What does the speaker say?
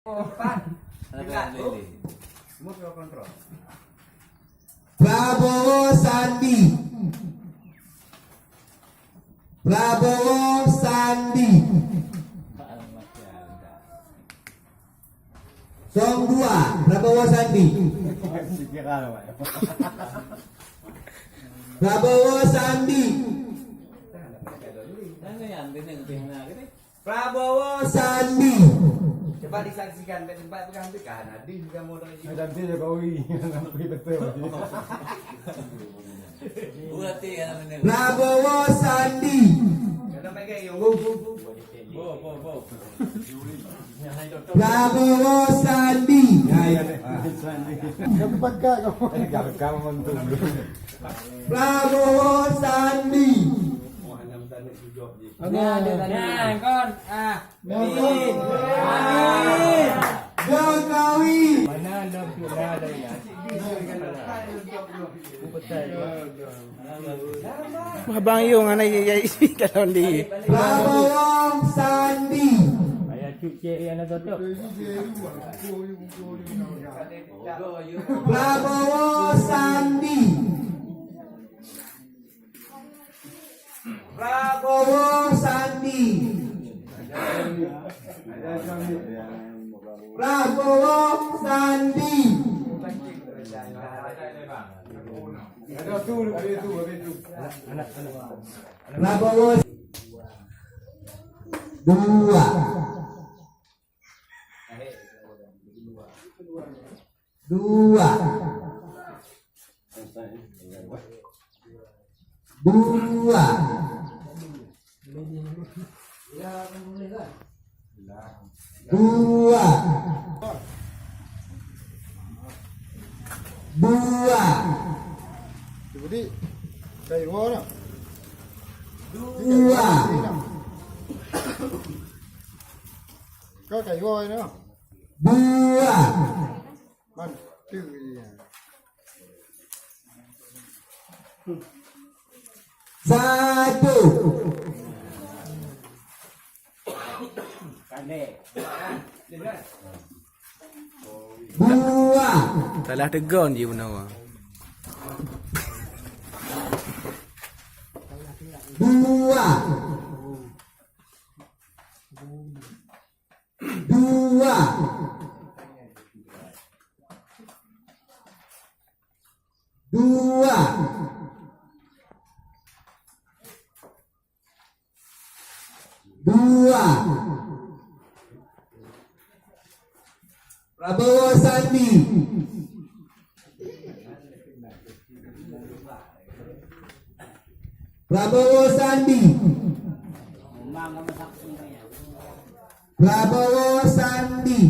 Prabowo Sandi. Prabowo Sandi. Song 2 Prabowo Sandi. Prabowo Sandi. Prabowo Sandi. Coba disaksikan tempat pegang Nadi juga mau dari sini. Nanti Jokowi ngapain betul. Prabowo Sandi. Karena mereka yang Prabowo Sandi. Cepat kak kamu mentung. Prabowo Sandi. Nah, kon Amin. Jokowi. Mana ada ya? Habang yung ano kalon di. Prabowo Sandi. Ayah cuci yang ada tu. Prabowo Sandi. Prabowo Sandi. Prabowo Sandi. Ada tu, begitu. Prabowo 2. 2. 2. Jadi kayak mana? 2. Có cày voi nữa. 2. Bạn chữ gì à? 1. Dua. Telah tegon je menawa. 2. 2. 2. 2. Prabowo Sandi. Prabowo Sandi. Prabowo Sandi.